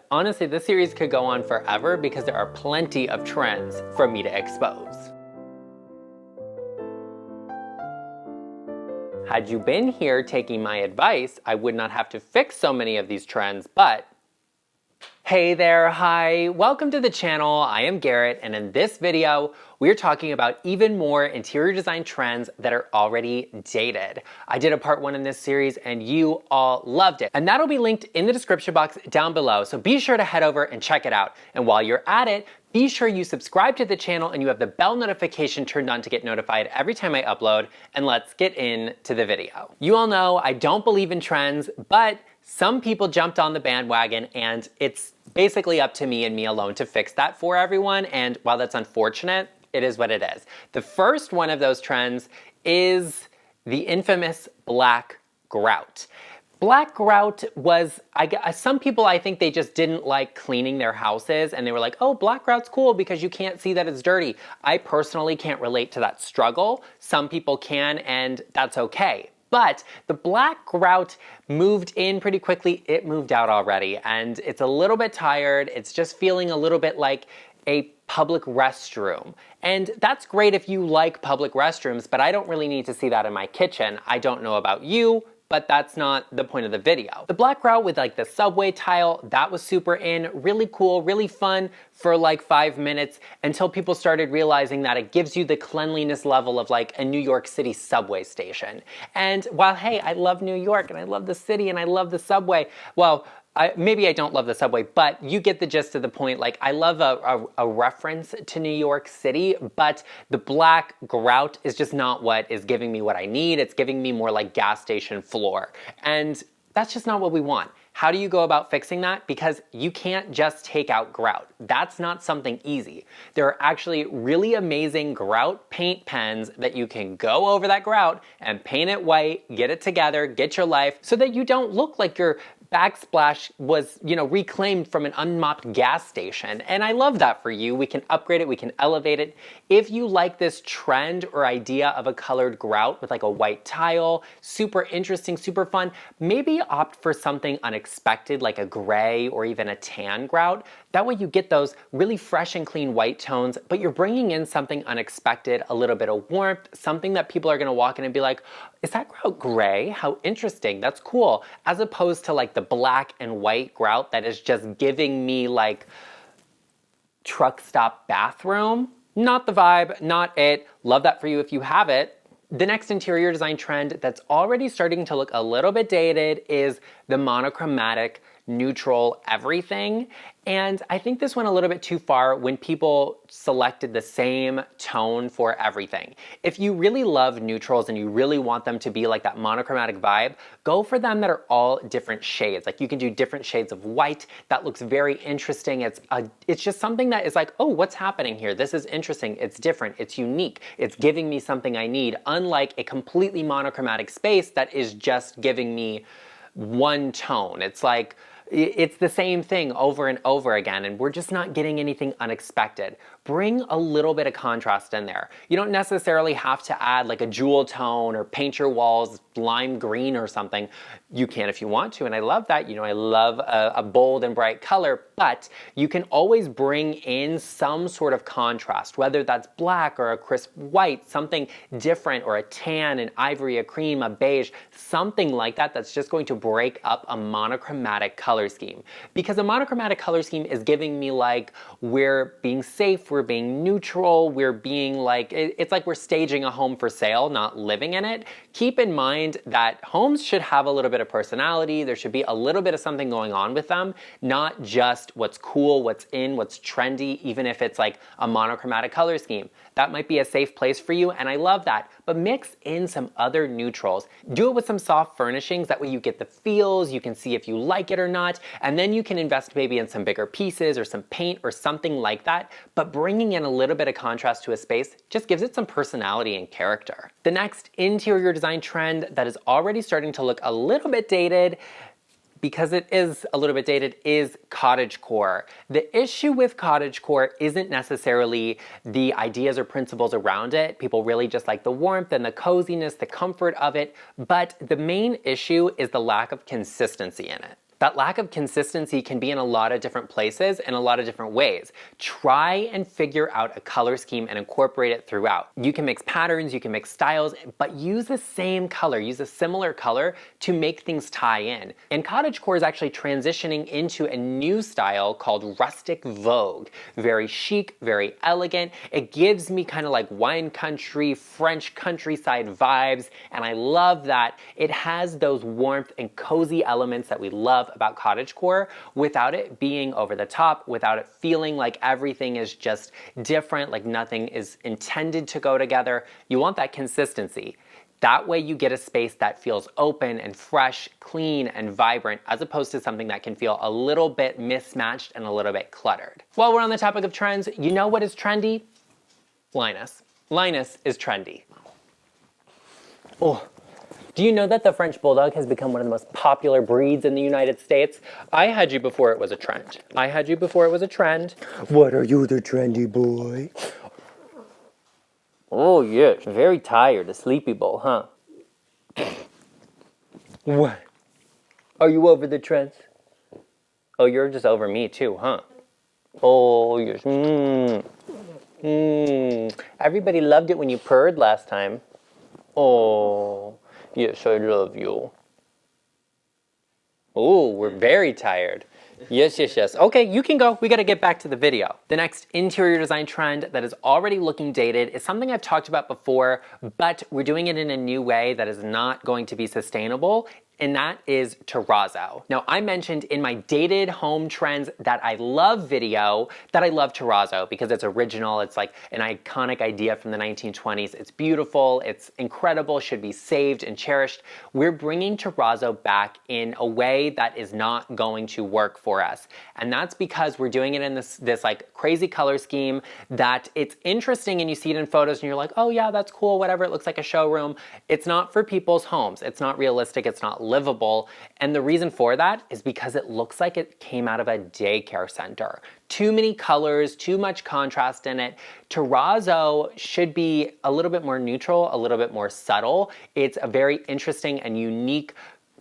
Honestly, this series could go on forever because there are plenty of trends for me to expose. Had you been here taking my advice, I would not have to fix so many of these trends, but hey there, hi, welcome to the channel. I am Garrett, and in this video, we're talking about even more interior design trends that are already dated. I did a part 1 in this series and you all loved it. And that'll be linked in the description box down below, so be sure to head over and check it out. And while you're at it, be sure you subscribe to the channel and you have the bell notification turned on to get notified every time I upload, and let's get into the video. You all know I don't believe in trends, but some people jumped on the bandwagon and it's basically up to me and me alone to fix that for everyone, and while that's unfortunate, it is what it is. The first one of those trends is the infamous black grout. Black grout was, some people, I think they just didn't like cleaning their houses and they were like, oh, black grout's cool because you can't see that it's dirty. I personally can't relate to that struggle. Some people can, and that's okay. But the black grout moved in pretty quickly. It moved out already, and it's a little bit tired. It's just feeling a little bit like a public restroom. And that's great if you like public restrooms, but I don't really need to see that in my kitchen. I don't know about you, but that's not the point of the video. The black grout with like the subway tile, that was super in, really cool, really fun for like 5 minutes until people started realizing that it gives you the cleanliness level of like a New York City subway station. And while, hey, I love New York and I love the city and I love the subway, well, maybe I don't love the subway, but you get the gist of the point. Like, I love a reference to New York City, but the black grout is just not what is giving me what I need. It's giving me more like gas station floor. And that's just not what we want. How do you go about fixing that? Because you can't just take out grout. That's not something easy. There are actually really amazing grout paint pens that you can go over that grout and paint it white, get it together, get your life, so that you don't look like your backsplash was, reclaimed from an unmopped gas station. And I love that for you. We can upgrade it, we can elevate it. If you like this trend or idea of a colored grout with like a white tile, super interesting, super fun, maybe opt for something unexpected like a gray or even a tan grout. That way you get those really fresh and clean white tones, but you're bringing in something unexpected, a little bit of warmth, something that people are gonna walk in and be like, is that grout gray? How interesting, that's cool. As opposed to like the black and white grout that is just giving me like truck stop bathroom. Not the vibe, not it. Love that for you if you have it. The next interior design trend that's already starting to look a little bit dated is the monochromatic neutral everything. And I think this went a little bit too far when people selected the same tone for everything. If you really love neutrals and you really want them to be like that monochromatic vibe, go for them that are all different shades. Like you can do different shades of white. That looks very interesting. It's just something that is like, oh, what's happening here? This is interesting. It's different. It's unique. It's giving me something I need, unlike a completely monochromatic space that is just giving me one tone. It's like, it's the same thing over and over again, and we're just not getting anything unexpected. Bring a little bit of contrast in there. You don't necessarily have to add like a jewel tone or paint your walls lime green or something. You can if you want to, and I love that. I love a bold and bright color, but you can always bring in some sort of contrast, whether that's black or a crisp white, something different, or a tan, an ivory, a cream, a beige, something like that that's just going to break up a monochromatic color scheme. Because a monochromatic color scheme is giving me like, we're being safe, we're being neutral, we're being like, it's like we're staging a home for sale, not living in it. Keep in mind that homes should have a little bit of personality. There should be a little bit of something going on with them, not just what's cool, what's in, what's trendy, even if it's like a monochromatic color scheme. That might be a safe place for you, and I love that. But mix in some other neutrals. Do it with some soft furnishings, that way you get the feels, you can see if you like it or not, and then you can invest maybe in some bigger pieces or some paint or something like that, but bringing in a little bit of contrast to a space just gives it some personality and character. The next interior design trend that is already starting to look a little bit dated, because it is a little bit dated, is Cottage Core. The issue with Cottage Core isn't necessarily the ideas or principles around it. People really just like the warmth and the coziness, the comfort of it, but the main issue is the lack of consistency in it. That lack of consistency can be in a lot of different places in a lot of different ways. Try and figure out a color scheme and incorporate it throughout. You can mix patterns, you can mix styles, but use the same color, use a similar color to make things tie in. And Cottage Core is actually transitioning into a new style called Rustic Vogue. Very chic, very elegant. It gives me kind of like wine country, French countryside vibes, and I love that it has those warmth and cozy elements that we love about Cottage Core without it being over the top, without it feeling like everything is just different, like nothing is intended to go together. You want that consistency. That way you get a space that feels open and fresh, clean and vibrant, as opposed to something that can feel a little bit mismatched and a little bit cluttered. While we're on the topic of trends, you know what is trendy? Linus. Linus is trendy. Oh. Do you know that the French Bulldog has become one of the most popular breeds in the United States? I had you before it was a trend. I had you before it was a trend. What are you, the trendy boy? Oh yes, very tired, a sleepy bowl, huh? What? Are you over the trends? Oh, you're just over me too, huh? Oh yes. Everybody loved it when you purred last time. Oh. Yes, I love you. Oh, we're very tired. Yes, yes, yes. Okay, you can go. We got to get back to the video. The next interior design trend that is already looking dated is something I've talked about before, but we're doing it in a new way that is not going to be sustainable. And that is Terrazzo. Now, I mentioned in my dated home trends that I love video that I love Terrazzo because it's original. It's like an iconic idea from the 1920s. It's beautiful. It's incredible. Should be saved and cherished. We're bringing Terrazzo back in a way that is not going to work for us. And that's because we're doing it in this like crazy color scheme that it's interesting and you see it in photos and you're like, oh yeah, that's cool, whatever. It looks like a showroom. It's not for people's homes. It's not realistic. It's not livable. And the reason for that is because it looks like it came out of a daycare center. Too many colors, too much contrast in it. Terrazzo should be a little bit more neutral, a little bit more subtle. It's a very interesting and unique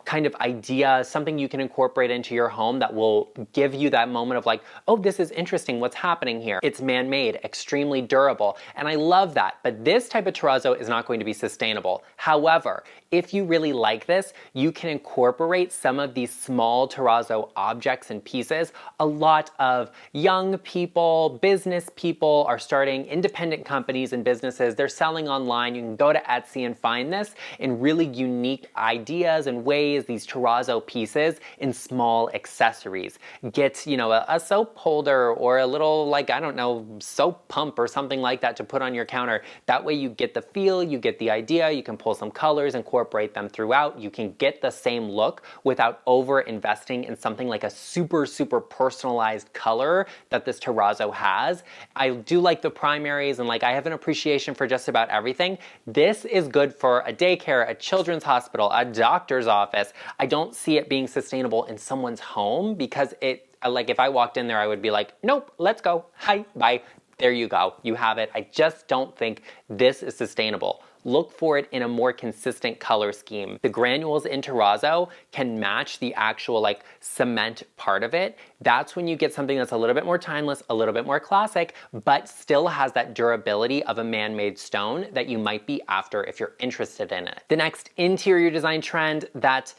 kind of idea, something you can incorporate into your home that will give you that moment of like, oh, this is interesting, what's happening here? It's man-made, extremely durable, and I love that. But this type of terrazzo is not going to be sustainable. However, if you really like this, you can incorporate some of these small terrazzo objects and pieces. A lot of young people, business people are starting independent companies and businesses. They're selling online. You can go to Etsy and find this in really unique ideas and ways, these terrazzo pieces in small accessories. Get, you know, a soap holder or a little, like, I don't know, soap pump or something like that to put on your counter. That way you get the feel, you get the idea, you can pull some colors, incorporate them throughout. You can get the same look without over investing in something like a super, super personalized color that this terrazzo has. I do like the primaries and like I have an appreciation for just about everything. This is good for a daycare, a children's hospital, a doctor's office. I don't see it being sustainable in someone's home because it, like if I walked in there, I would be like, nope, let's go. Hi, bye. There you go. You have it. I just don't think this is sustainable. Look for it in a more consistent color scheme. The granules in terrazzo can match the actual like cement part of it. That's when you get something that's a little bit more timeless, a little bit more classic, but still has that durability of a man-made stone that you might be after if you're interested in it. The next interior design trend that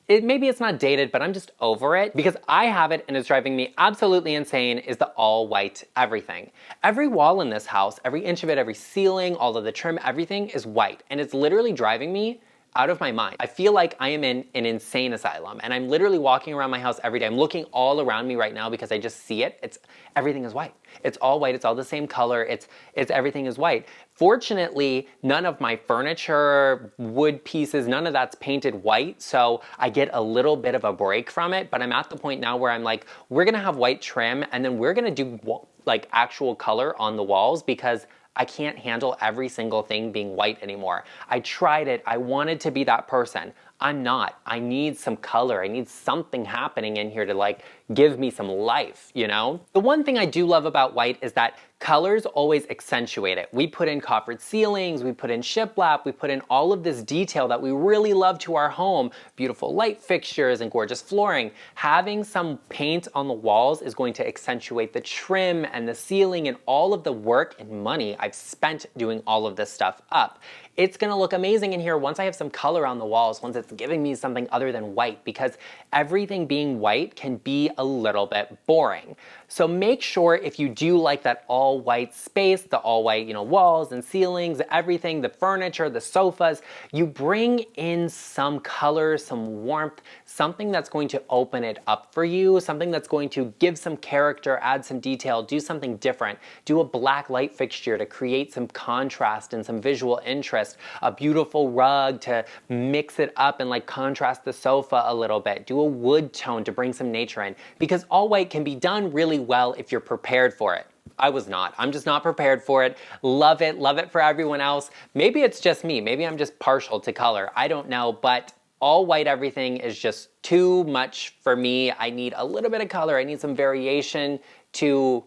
maybe it's not dated, but I'm just over it because I have it and it's driving me absolutely insane is the all white everything. Every wall in this house, every inch of it, every ceiling, all of the trim, everything is white and it's literally driving me out of my mind. I feel like I am in an insane asylum and I'm literally walking around my house every day. I'm looking all around me right now because I just see it. Everything is white. It's all white. It's all the same color. Everything is white. Fortunately, none of my furniture, wood pieces, none of that's painted white, so I get a little bit of a break from it, but I'm at the point now where I'm like, we're gonna have white trim and then we're gonna do like actual color on the walls because I can't handle every single thing being white anymore. I tried it. I wanted to be that person. I'm not. I need some color. I need something happening in here to like give me some life, you know? The one thing I do love about white is that colors always accentuate it. We put in coppered ceilings, we put in shiplap, we put in all of this detail that we really love to our home, beautiful light fixtures and gorgeous flooring. Having some paint on the walls is going to accentuate the trim and the ceiling and all of the work and money I've spent doing all of this stuff up. It's gonna look amazing in here once I have some color on the walls, once it's giving me something other than white, because everything being white can be a little bit boring. So make sure if you do like that all white space, the all white, walls and ceilings, everything, the furniture, the sofas, you bring in some color, some warmth, something that's going to open it up for you, something that's going to give some character, add some detail, do something different. Do a black light fixture to create some contrast and some visual interest, a beautiful rug to mix it up and like contrast the sofa a little bit. Do a wood tone to bring some nature in, because all white can be done really well if you're prepared for it. I was not. I'm just not prepared for it. Love it for everyone else. Maybe it's just me. Maybe I'm just partial to color. I don't know, but all white everything is just too much for me. I need a little bit of color. I need some variation to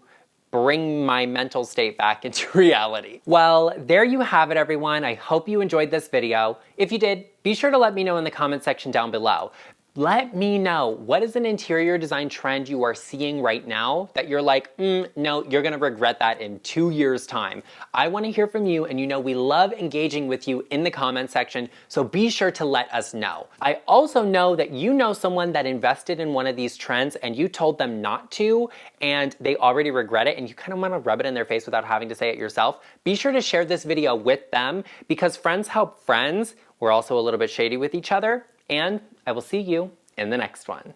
bring my mental state back into reality. Well, there you have it, everyone. I hope you enjoyed this video. If you did, be sure to let me know in the comment section down below. Let me know, what is an interior design trend you are seeing right now that you're like, no, you're gonna regret that in 2 years' time. I wanna hear from you, and we love engaging with you in the comment section, so be sure to let us know. I also know that you know someone that invested in one of these trends and you told them not to, and they already regret it, and you kind of wanna rub it in their face without having to say it yourself. Be sure to share this video with them, because friends help friends. We're also a little bit shady with each other, and I will see you in the next one.